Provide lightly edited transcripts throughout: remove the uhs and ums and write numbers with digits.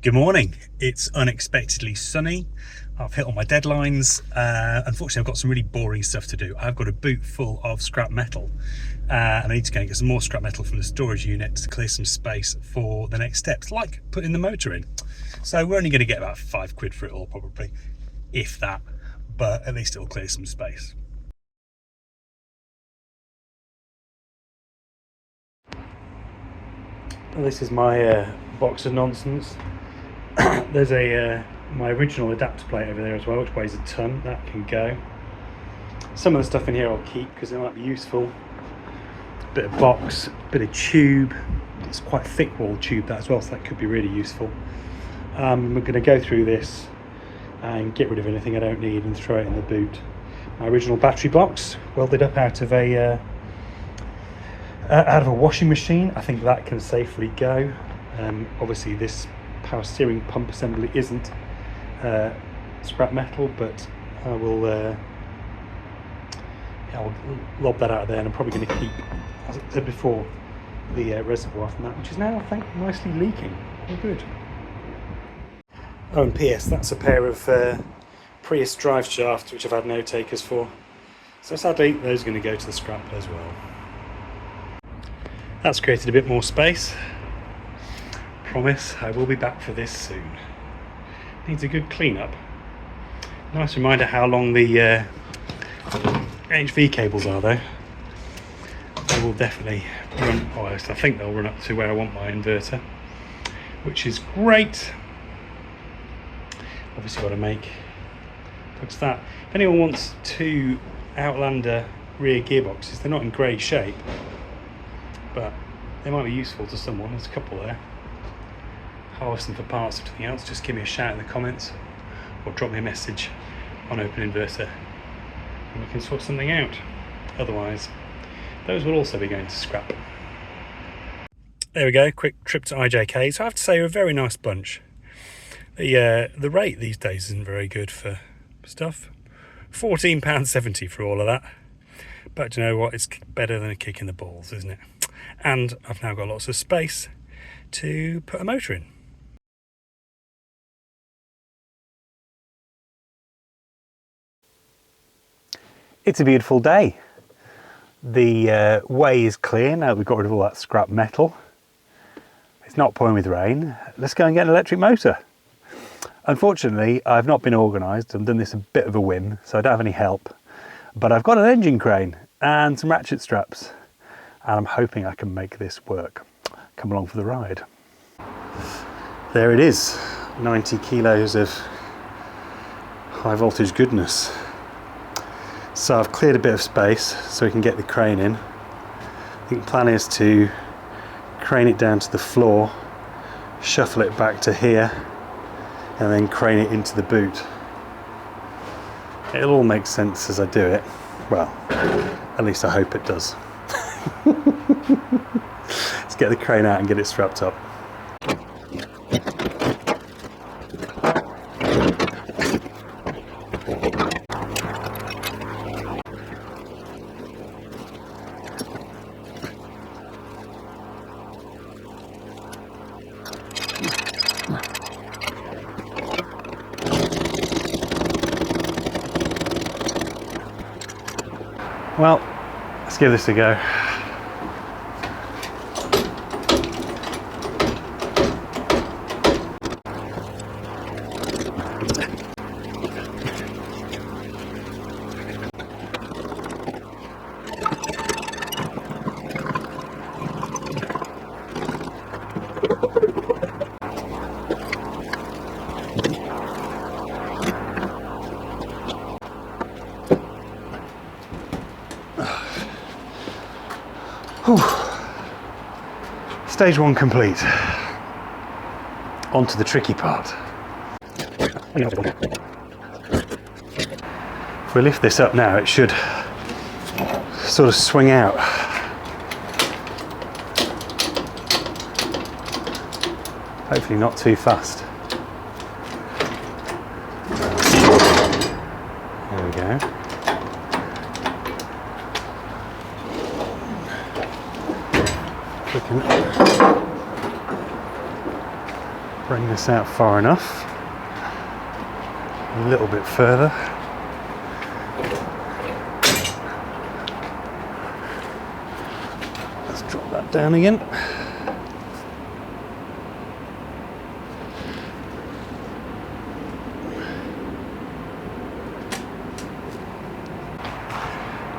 Good morning. It's unexpectedly sunny. I've hit all my deadlines. Unfortunately, I've got some really boring stuff to do. I've got a boot full of scrap metal and I need to go and get some more scrap metal from the storage unit to clear some space for the next steps, like putting the motor in. So we're only going to get about £5 for it all, probably, if that, but at least it'll clear some space. Well, this is my box of nonsense. There's my original adapter plate over there as well, which weighs a ton. That can go. Some of the stuff in here I'll keep because it might be useful. Bit of box, bit of tube. It's quite a thick wall tube that as well, so that could be really useful. We're going to go through this and get rid of anything I don't need and throw it in the boot. My original battery box, welded up out of a washing machine. I think that can safely go. Obviously this power steering pump assembly isn't scrap metal, but I'll lob that out of there, and I'm probably going to keep, as I said before, the reservoir from that, which is now, I think, nicely leaking. All good. Oh, and PS, that's a pair of Prius drive shafts which I've had no takers for, so sadly those are going to go to the scrap as well. That's created a bit more space. Promise I will be back for this soon. Needs a good clean up. Nice reminder how long the HV cables are though. They will definitely run, or I think they'll run up to where I want my inverter, which is great. Obviously got to make plugs that. If anyone wants two Outlander rear gearboxes, they're not in great shape, but they might be useful to someone. There's a couple there. Harvesting for parts or anything else, just give me a shout in the comments or drop me a message on Open Inverter and we can sort something out. Otherwise, those will also be going to scrap. There we go, quick trip to IJK. So I have to say, you're a very nice bunch. The rate these days isn't very good for stuff. £14.70 for all of that. But you know what, it's better than a kick in the balls, isn't it? And I've now got lots of space to put a motor in. It's a beautiful day. The way is clear now that we've got rid of all that scrap metal. It's not pouring with rain. Let's go and get an electric motor. Unfortunately, I've not been organised. I've done this a bit of a whim, so I don't have any help. But I've got an engine crane and some ratchet straps, and I'm hoping I can make this work. Come along for the ride. There it is, 90 kilos of high voltage goodness. So I've cleared a bit of space so we can get the crane in. I think the plan is to crane it down to the floor, shuffle it back to here, and then crane it into the boot. It'll all make sense as I do it. Well, at least I hope it does. Let's get the crane out and get it strapped up. Well, let's give this a go. Whew. Stage one complete. On to the tricky part. If we lift this up now, it should sort of swing out. Hopefully not too fast. There we go. Bring this out far enough, a little bit further. Let's drop that down again.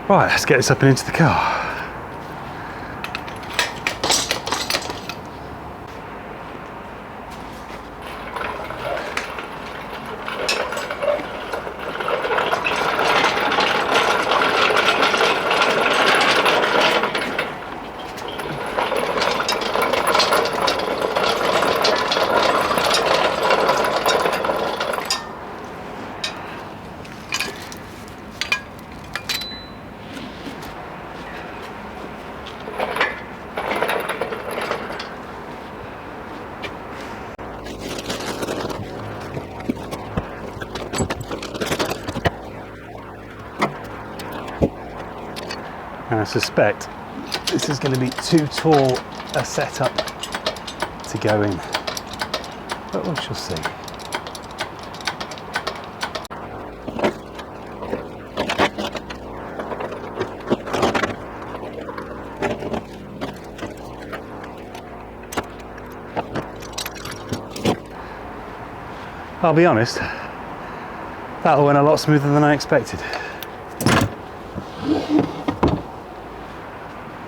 Right, let's get this up and into the car. And I suspect this is going to be too tall a setup to go in, but we shall see. I'll be honest, that went a lot smoother than I expected.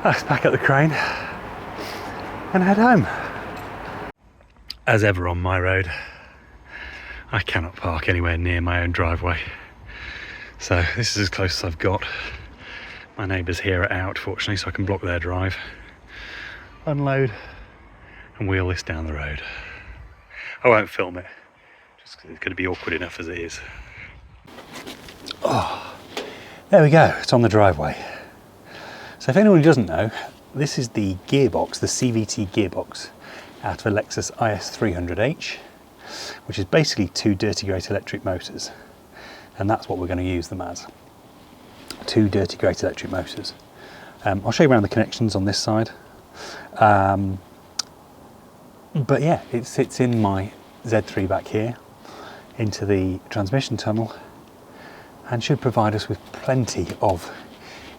Let's pack up the crane and head home. As ever on my road, I cannot park anywhere near my own driveway. So this is as close as I've got. My neighbours here are out, fortunately, so I can block their drive, unload and wheel this down the road. I won't film it, just because it's going to be awkward enough as it is. Oh, there we go, it's on the driveway. So if anyone who doesn't know, this is the gearbox, the CVT gearbox out of a Lexus IS300h, which is basically two dirty grate electric motors. And that's what we're going to use them as. Two dirty grate electric motors. I'll show you around the connections on this side. But yeah, it sits in my Z3 back here, into the transmission tunnel, and should provide us with plenty of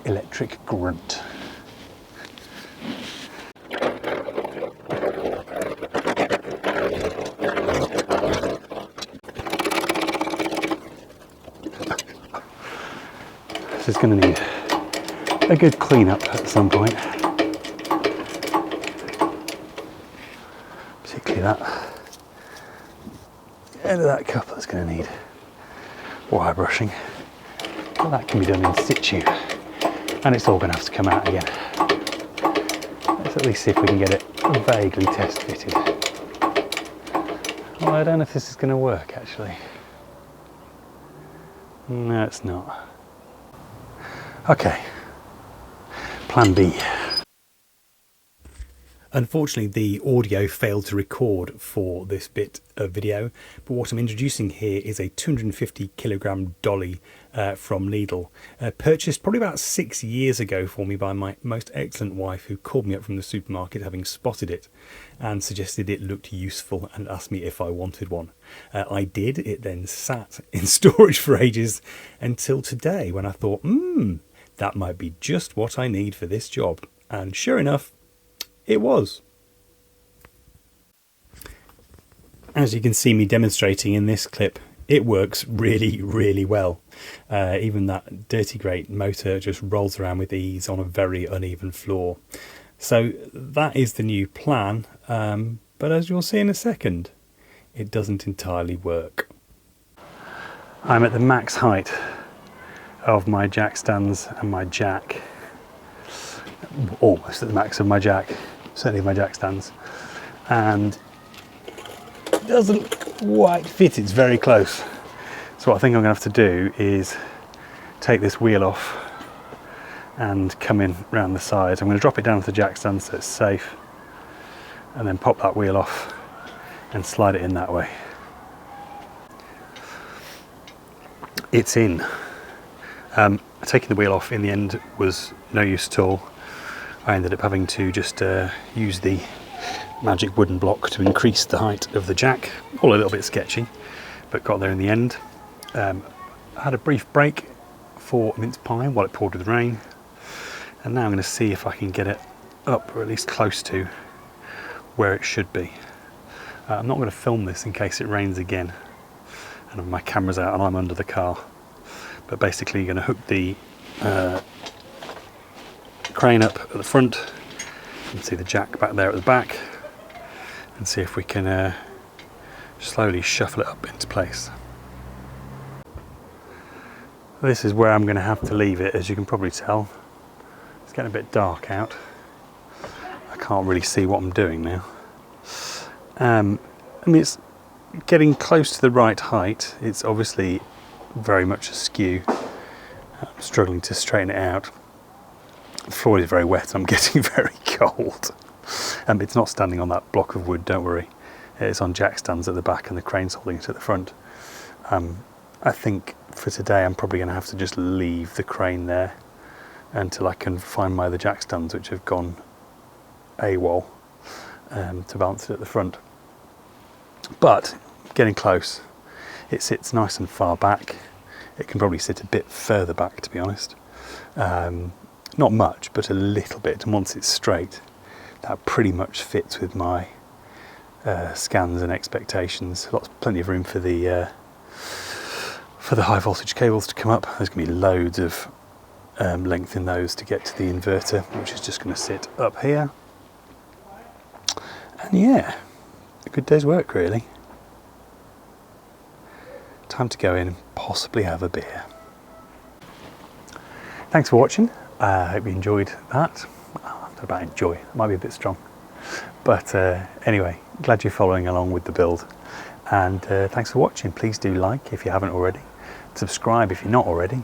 electric grunt. This is going to need a good clean up at some point, particularly that end of that cup that's going to need wire brushing, but that can be done in situ. And it's all going to have to come out again. Let's at least see if we can get it vaguely test fitted. Well, I don't know if this is going to work actually. No, it's not. Okay, plan B. Unfortunately, the audio failed to record for this bit of video, but what I'm introducing here is a 250 kilogram dolly from Lidl, purchased probably about 6 years ago for me by my most excellent wife, who called me up from the supermarket having spotted it and suggested it looked useful and asked me if I wanted one. I did. It then sat in storage for ages until today, when I thought, that might be just what I need for this job. And sure enough, it was. As you can see me demonstrating in this clip, it works really, really well. Even that dirty grate motor just rolls around with ease on a very uneven floor. So that is the new plan, but as you'll see in a second, it doesn't entirely work. I'm at the max height of my jack stands and my jack. Almost at the max of my jack, certainly my jack stands, and it doesn't quite fit. It's very close. So what I think I'm going to have to do is take this wheel off and come in round the sides. I'm going to drop it down to the jack stand so it's safe, and then pop that wheel off and slide it in that way. It's in. Taking the wheel off in the end was no use at all. I ended up having to just use the magic wooden block to increase the height of the jack. All a little bit sketchy, but got there in the end. I had a brief break for mince pie while it poured with rain, and now I'm going to see if I can get it up, or at least close to where it should be. I'm not going to film this in case it rains again and my camera's out and I'm under the car, but basically you're going to hook the crane up at the front. You can see the jack back there at the back, and see if we can slowly shuffle it up into place. This is where I'm going to have to leave it, as you can probably tell. It's getting a bit dark out. I can't really see what I'm doing now. I mean, it's getting close to the right height. It's obviously very much askew. I'm struggling to straighten it out. The floor is very wet. I'm getting very cold. It's not standing on that block of wood, don't worry. It's on jack stands at the back and the crane's holding it at the front. I think for today I'm probably going to have to just leave the crane there until I can find my other jack stands, which have gone AWOL, to balance it at the front. But getting close. It sits nice and far back. It can probably sit a bit further back, to be honest. Not much, but a little bit. And once it's straight, that pretty much fits with my scans and expectations. Plenty of room for the high voltage cables to come up. There's going to be loads of length in those to get to the inverter, which is just going to sit up here. And yeah, a good day's work really. Time to go in and possibly have a beer. Thanks for watching. I hope you enjoyed that. I don't know about enjoy, it might be a bit strong. But anyway, glad you're following along with the build. And thanks for watching. Please do like if you haven't already. Subscribe if you're not already.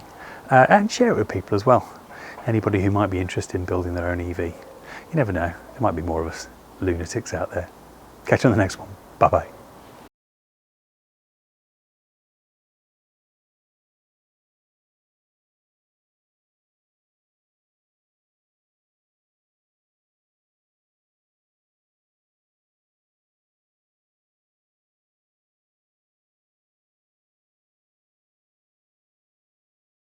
And share it with people as well. Anybody who might be interested in building their own EV. You never know, there might be more of us lunatics out there. Catch you on the next one. Bye bye.